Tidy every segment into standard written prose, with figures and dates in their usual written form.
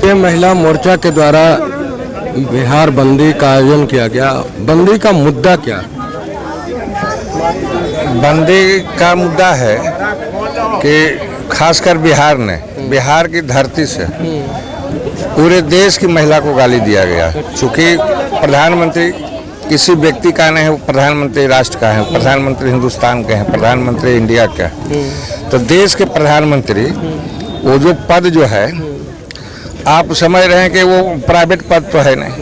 ये महिला मोर्चा के द्वारा बिहार बंदी का आयोजन किया गया। बंदी का मुद्दा क्या? बंदी का मुद्दा है कि खासकर बिहार की धरती से पूरे देश की महिला को गाली दिया गया। चूँकि प्रधानमंत्री किसी व्यक्ति का नहीं है, वो प्रधानमंत्री राष्ट्र का है, प्रधानमंत्री हिंदुस्तान के हैं, प्रधानमंत्री इंडिया का है। तो देश के प्रधानमंत्री वो जो पद जो है, आप समझ रहे हैं कि वो प्राइवेट पद तो है नहीं,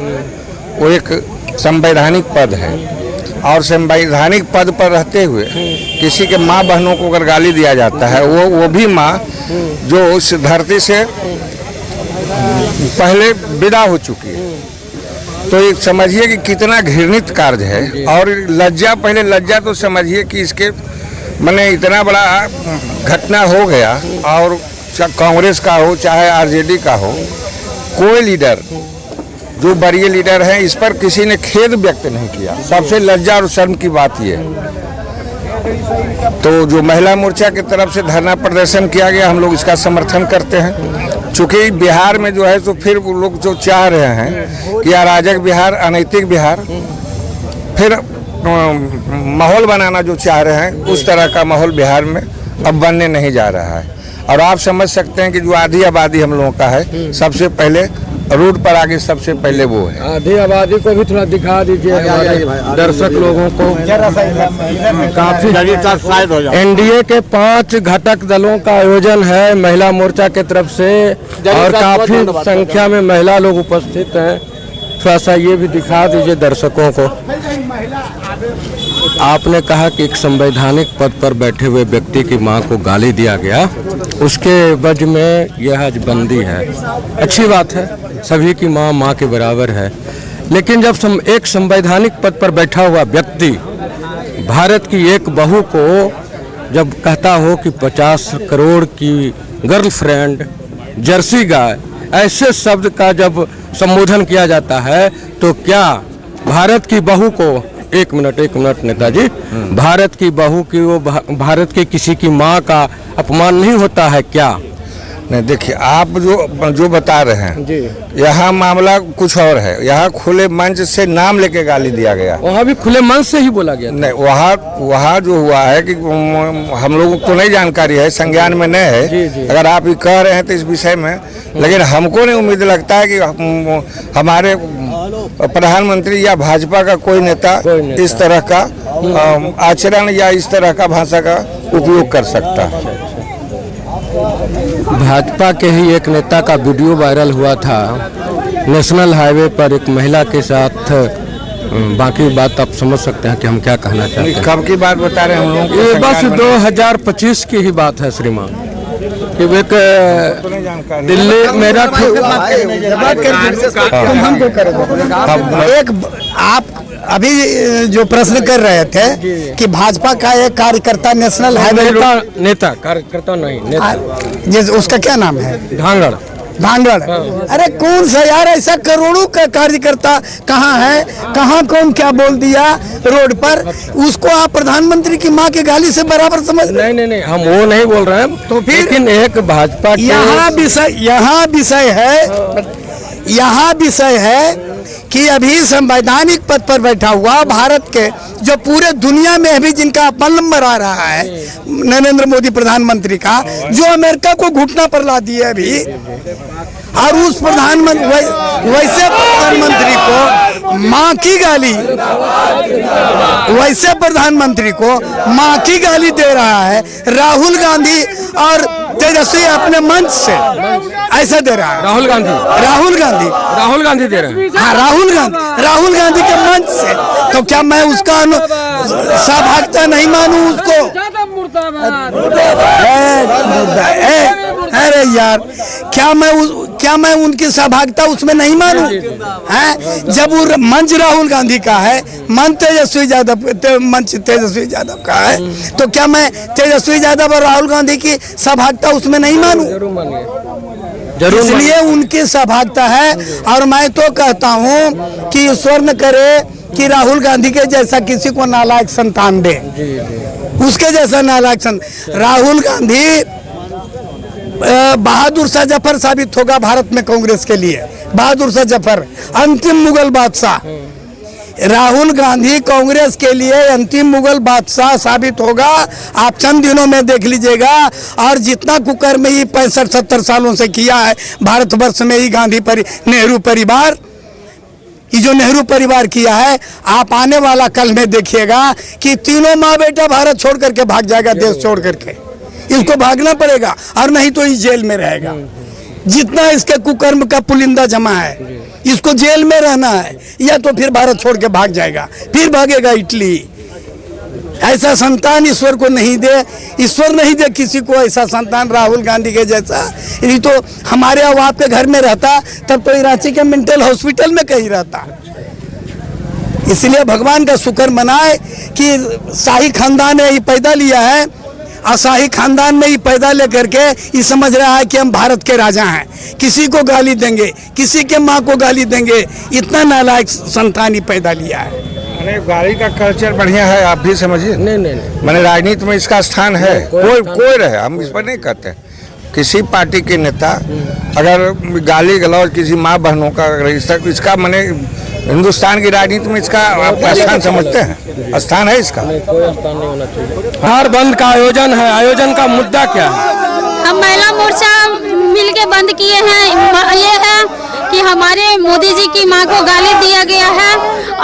वो एक संवैधानिक पद है। और संवैधानिक पद पर रहते हुए किसी के माँ बहनों को अगर गाली दिया जाता है, वो भी माँ जो उस धरती से पहले विदा हो चुकी है, तो ये समझिए कि कितना घृणित कार्य है। और लज्जा तो समझिए कि इसके मैंने इतना बड़ा घटना हो गया, और कांग्रेस का हो चाहे आरजेडी का हो, कोई लीडर जो बड़े लीडर हैं इस पर किसी ने खेद व्यक्त नहीं किया। सबसे लज्जा और शर्म की बात ये है। तो जो महिला मोर्चा की तरफ से धरना प्रदर्शन किया गया, हम लोग इसका समर्थन करते हैं। चूँकि बिहार में जो है तो फिर वो लोग जो चाह रहे हैं कि अराजक बिहार, अनैतिक बिहार, फिर माहौल बनाना जो चाह रहे हैं, उस तरह का माहौल बिहार में अब बनने नहीं जा रहा है। और आप समझ सकते हैं कि जो आधी आबादी हम लोगों का है, सबसे पहले रोड पर आगे सबसे पहले वो है। आधी आबादी को भी थोड़ा दिखा दीजिए दर्शक लोगों को। काफी एनडीए के 5 घटक दलों का आयोजन है महिला मोर्चा के तरफ से, और काफी संख्या में महिला लोग उपस्थित हैं। थोड़ा सा ये भी दिखा दीजिए दर्शकों को। आपने कहा कि एक संवैधानिक पद पर बैठे हुए व्यक्ति की मां को गाली दिया गया, उसके वजह में यह आज बंदी है। अच्छी बात है, सभी की मां के बराबर है। लेकिन जब एक संवैधानिक पद पर बैठा हुआ व्यक्ति भारत की एक बहू को जब कहता हो कि 50 करोड़ की गर्लफ्रेंड, जर्सी गाय, ऐसे शब्द का जब संबोधन किया जाता है, तो क्या भारत की बहू को एक मिनट नेताजी, भारत की बहू की वो भारत के किसी की माँ का अपमान नहीं होता है क्या? नहीं, देखिए आप जो बता रहे हैं, यहाँ मामला कुछ और है। यहाँ खुले मंच से नाम लेके गाली दिया गया। वहाँ भी खुले मंच से ही बोला गया? नहीं, वहाँ जो हुआ है कि हम लोगों को नहीं जानकारी है, संज्ञान में नहीं है। अगर आप ये कह रहे हैं तो इस विषय में, लेकिन हमको नहीं उम्मीद लगता है कि हमारे प्रधानमंत्री या भाजपा का कोई नेता इस तरह का आचरण या इस तरह का भाषा का उपयोग कर सकता है। भाजपा के ही एक नेता का वीडियो वायरल हुआ था नेशनल हाईवे पर एक महिला के साथ। बाकी बात आप समझ सकते हैं कि हम क्या कहना चाहते हैं। कब की बात बता रहे हैं हम लोग? ये बस 2025 की ही बात है श्रीमान, कि एक दिल्ली मेरठ। एक आप अभी जो प्रश्न कर रहे थे कि भाजपा का एक कार्यकर्ता नेशनल हाईवे नेता कार्यकर्ता नहीं नेता, उसका क्या नाम है? धांगड़। अरे कौन सा यार, ऐसा करोड़ों का कार्यकर्ता कहाँ है, कहाँ कौन क्या बोल दिया रोड पर, उसको आप प्रधानमंत्री की माँ के गाली से बराबर समझ? नहीं, हम वो नहीं बोल रहे हैं। तो फिर लेकिन एक भाजपा यहाँ विषय है कि अभी संवैधानिक पद पर बैठा हुआ भारत के, जो पूरे दुनिया में अभी जिनका अपना नंबर आ रहा है, नरेंद्र मोदी प्रधानमंत्री का, जो अमेरिका को घुटना पर ला दिए अभी, और उस वैसे प्रधानमंत्री को माँ की गाली, वैसे प्रधानमंत्री को माँ की गाली दे रहा है राहुल गांधी, और तेजस्वी अपने मंच से ऐसा दे रहा है। राहुल गांधी दे रहे हैं। हाँ, राहुल गांधी के मंच से। तो क्या मैं उसका सहभागिता नहीं मानूं उसको? अरे यार, क्या मैं उनकी सहभागिता उसमें नहीं मानूं? हैं, जब वो मंच राहुल गांधी का है, मंच तेजस्वी यादव का है, तो क्या मैं तेजस्वी यादव और राहुल गांधी की सहभागिता उसमें नहीं मानूं? इसलिए उनकी सहभागिता है। और मैं तो कहता हूं कि ईश्वर न करे कि राहुल गांधी के जैसा किसी को नालायक संतान दे, उसके जैसा नालायक संतान। राहुल गांधी बहादुर शाह जफर साबित होगा भारत में कांग्रेस के लिए। बहादुर शाह जफर अंतिम मुगल बादशाह, राहुल गांधी कांग्रेस के लिए अंतिम मुगल बादशाह साबित होगा। आप चंद दिनों में देख लीजिएगा। और जितना कुकर्म ही 65-70 सालों से किया है भारतवर्ष में ही नेहरू परिवार, ये जो नेहरू परिवार किया है, आप आने वाला कल में देखिएगा कि तीनों माँ बेटा भारत छोड़ करके भाग जाएगा, देश छोड़ करके। इसको भागना पड़ेगा और नहीं तो ये जेल में रहेगा। जितना इसके कुकर्म का पुलिंदा जमा है, इसको जेल में रहना है या तो फिर भारत छोड़ के भाग जाएगा, फिर भागेगा इटली। ऐसा संतान ईश्वर को नहीं दे, ईश्वर नहीं दे किसी को ऐसा संतान राहुल गांधी के जैसा। यदि तो हमारे अब आपके घर में रहता तब तो रांची के मेंटल हॉस्पिटल में कहीं रहता। इसलिए भगवान का शुक्र मनाए कि शाही खानदान ने ही पैदा लिया है, और शाही खानदान में ही पैदा लेकर के ये समझ रहा है कि हम भारत के राजा हैं। किसी को गाली देंगे, किसी के माँ को गाली देंगे, इतना नालायक संतान ही पैदा लिया है। गाड़ी का कल्चर बढ़िया है, आप भी समझिए। नहीं मैंने राजनीति में इसका स्थान है, कोई रहे, हम इस पर नहीं कहते। किसी पार्टी के नेता अगर गाली गलौज किसी माँ बहनों का, इसका मैंने हिंदुस्तान की राजनीति में इसका आप स्थान समझते हैं? स्थान है इसका? कोई स्थान नहीं होना चाहिए। हार बंद का आयोजन है, आयोजन का मुद्दा क्या है? हम महिला मोर्चा मिलके बंद किए हैं। ये है कि हमारे मोदी जी की मां को गाली दिया गया है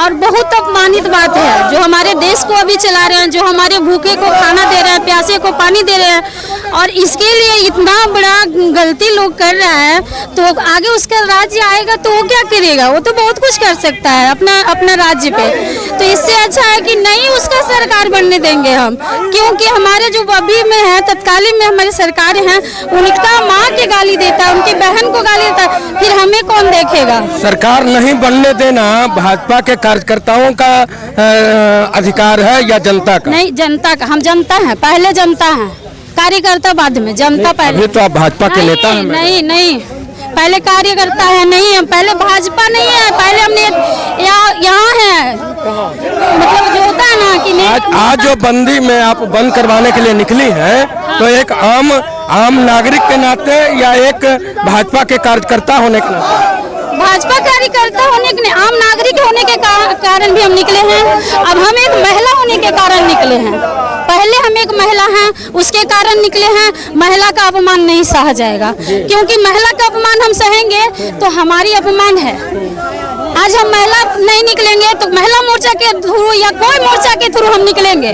और बहुत अपमानित बात है। जो हमारे देश को अभी चला रहे हैं, जो हमारे भूखे को खाना दे रहे हैं, प्यासे को पानी दे रहे हैं, और इसके लिए इतना बड़ा गलती लोग कर रहा है, तो आगे उसका राज्य आएगा तो वो क्या करेगा? वो तो बहुत कुछ कर सकता है अपना राज्य पे। तो इससे अच्छा है कि नहीं उसका सरकार बनने देंगे हम, क्योंकि हमारे जो अभी में है तत्कालीन में हमारी सरकार है, उनका माँ के गाली देता है, उनकी बहन को गाली देता है, फिर हमें कौन देखेगा? सरकार नहीं बनने देना भाजपा के कार्यकर्ताओं का अधिकार है या जनता का? नहीं, जनता का। हम जनता हैं, पहले जनता हैं, कार्यकर्ता बाद में, जनता पहले। अभी तो आप भाजपा के नेता हैं। नहीं, पहले कार्यकर्ता है। नहीं, हम पहले भाजपा नहीं है, पहले हमने यहाँ है, मतलब जो होता है ना कि आज जो बंदी में आप बंद करवाने के लिए निकली है, तो एक आम नागरिक के नाते या एक भाजपा के कार्यकर्ता होने के नाते? भाजपा कार्यकर्ता होने के, आम नागरिक होने के कारण भी हम निकले हैं। अब हम एक महिला होने के कारण निकले हैं। पहले हम एक महिला हैं, उसके कारण निकले हैं। महिला का अपमान नहीं सहा जाएगा, क्योंकि महिला का अपमान हम सहेंगे तो हमारी अपमान है। आज हम महिला नहीं निकलेंगे तो महिला मोर्चा के थ्रू या कोई मोर्चा के थ्रू हम निकलेंगे।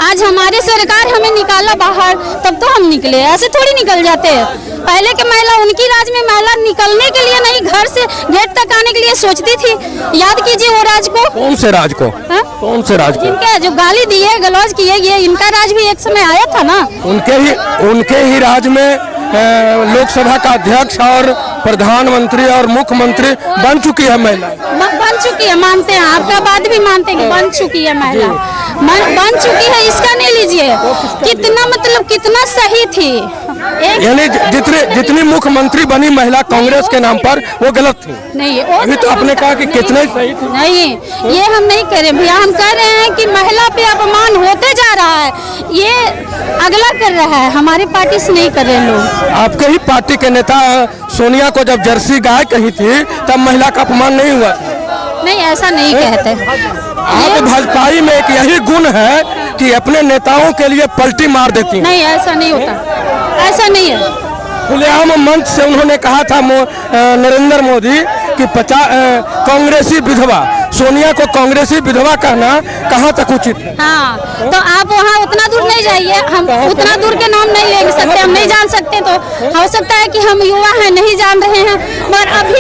आज हमारे सरकार हमें निकाला बाहर, तब तो हम निकले, ऐसे थोड़ी निकल जाते हैं। पहले के महिला, उनकी राज में महिला निकलने के लिए नहीं, घर से गेट तक आने के लिए सोचती थी। याद कीजिए वो राज को। कौन से राज को? कौन से राज को? इनके जो गाली दिए, गलौज किए, ये इनका राज भी एक समय आया था ना। उनके ही राज में लोकसभा का अध्यक्ष और प्रधानमंत्री और मुख्यमंत्री बन चुकी है महिला। बन चुकी है, मानते हैं, आपका बात भी मानते हैं, बन चुकी है महिला, बन चुकी है। इसका नहीं लीजिए, कितना मतलब कितना सही थी। यानी जितनी मुख्यमंत्री बनी महिला कांग्रेस के नाम पर, वो गलत थी? नहीं, अभी तो आपने कहा कि कितने सही थी। नहीं, ये हम नहीं कह रहे भैया, हम कह रहे हैं कि महिला पे अपमान होते जा रहा है, ये अगला कर रहा है, हमारी पार्टी से नहीं कर रहे लोग। आपके ही पार्टी के नेता सोनिया को जब जर्सी गाय कही थी तब महिला का अपमान नहीं हुआ? नहीं, ऐसा नहीं कहते। आप भाजपाई में एक यही गुण है कि अपने नेताओं के लिए पलटी मार देती हैं। नहीं, ऐसा नहीं होता, ऐसा नहीं है। खुलेआम मंच से उन्होंने कहा था नरेंद्र मोदी कि कांग्रेसी विधवा, सोनिया को कांग्रेसी विधवा कहना कहाँ तक उचित है? हाँ, तो आप वहाँ उतना दूर नहीं जाइए, हम उतना दूर के नाम नहीं ले सकते, हम नहीं जान सकते। तो हो सकता है कि हम युवा हैं, नहीं जान रहे हैं, मगर अभी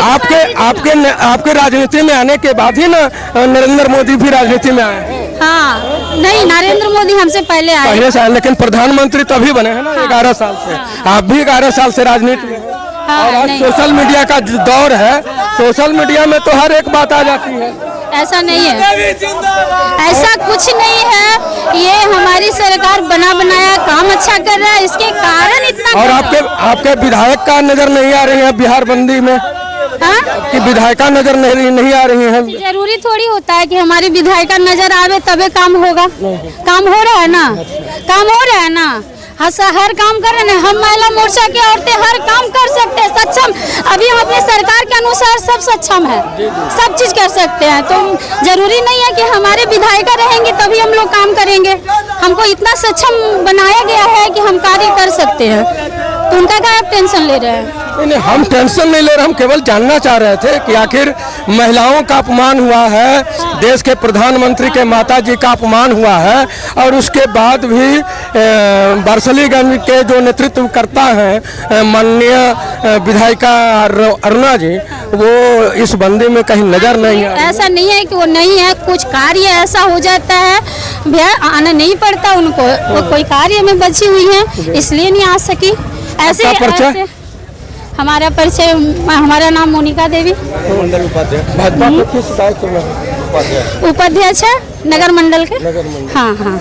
आपके राजनीति में आने के बाद ही ना नरेंद्र मोदी भी राजनीति में आए। हाँ, नहीं, नरेंद्र मोदी हमसे पहले आए, लेकिन प्रधानमंत्री तभी बने हैं ना। 11 साल से आप भी 11 साल से राजनीति में। और आज सोशल मीडिया का दौर है, सोशल मीडिया में तो हर एक बात आ जाती है। ऐसा नहीं है, ऐसा कुछ नहीं है। ये हमारी सरकार बना बनाया काम अच्छा कर रहा है, इसके कारण इतना। और आपके विधायक का नजर नहीं आ रही है बिहार बंदी में? कि विधायिका नजर नहीं आ रही है? जरूरी थोड़ी होता है कि हमारी विधायिका नजर आवे तबे काम होगा। काम हो रहा है ना, काम हो रहा है ना। हर काम कर रहे हैं। हम महिला मोर्चा की औरतें हर काम कर सकते हैं, सक्षम। अभी हम अपने सरकार के अनुसार सब सक्षम है, सब चीज कर सकते हैं। तो जरूरी नहीं है कि हमारे विधायिका रहेंगे तभी हम लोग काम करेंगे। हमको इतना सक्षम बनाया गया है कि हम कार्य कर सकते हैं। तो उनका क्या आप टेंशन ले रहे हैं? नहीं, हम टेंशन नहीं ले रहे, हम केवल जानना चाह रहे थे कि आखिर महिलाओं का अपमान हुआ है, देश के प्रधानमंत्री के माताजी का अपमान हुआ है, और उसके बाद भी बारसलीगंज के जो नेतृत्व करता है माननीय विधायिका अरुणा जी, वो इस बंदी में कहीं नजर नहीं है। ऐसा नहीं है कि वो नहीं है, कुछ कार्य ऐसा हो जाता है भैया, आना नहीं पड़ता उनको। वो कोई कार्य में बची हुई है इसलिए नहीं आ सकी। ऐसे हमारा परिचय, हमारा नाम मोनिका देवी, भाजपा के किस दायित्व में उपाध्यक्ष है नगर मंडल के। हाँ हाँ,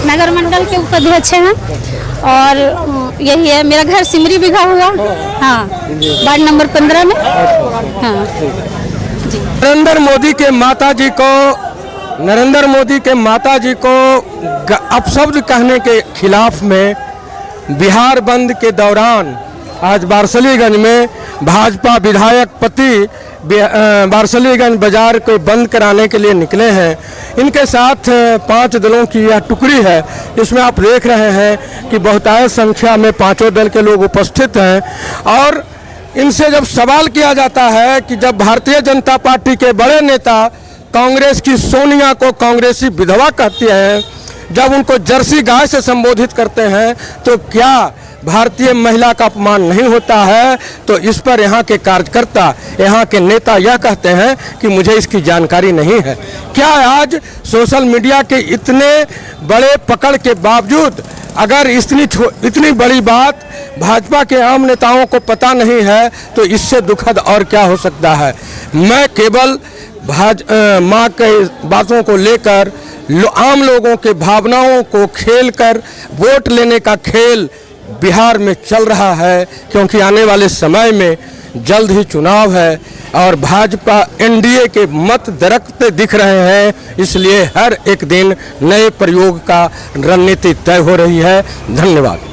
नगर मंडल के उपाध्यक्ष हैं। और यही है, मेरा घर सिमरी बिघा हुआ, हाँ, वार्ड नंबर 15 में। हाँ, नरेंद्र मोदी के माताजी को अपशब्द कहने के खिलाफ में बिहार बंद के दौरान आज बारसलीगंज में भाजपा विधायक पति बारसलीगंज बाजार को बंद कराने के लिए निकले हैं। इनके साथ 5 दलों की यह टुकड़ी है। इसमें आप देख रहे हैं कि बहुतायत संख्या में 5 दल के लोग उपस्थित हैं। और इनसे जब सवाल किया जाता है कि जब भारतीय जनता पार्टी के बड़े नेता कांग्रेस की सोनिया को कांग्रेसी विधवा कहते हैं, जब उनको जर्सी गाय से संबोधित करते हैं, तो क्या भारतीय महिला का अपमान नहीं होता है? तो इस पर यहाँ के कार्यकर्ता, यहाँ के नेता यह कहते हैं कि मुझे इसकी जानकारी नहीं है। क्या आज सोशल मीडिया के इतने बड़े पकड़ के बावजूद अगर इतनी बड़ी बात भाजपा के आम नेताओं को पता नहीं है, तो इससे दुखद और क्या हो सकता है? मैं केवल माँ के बातों को लेकर आम लोगों के भावनाओं को खेलकर वोट लेने का खेल बिहार में चल रहा है, क्योंकि आने वाले समय में जल्द ही चुनाव है और भाजपा एनडीए के मत दरकते दिख रहे हैं। इसलिए हर एक दिन नए प्रयोग का रणनीति तय हो रही है। धन्यवाद।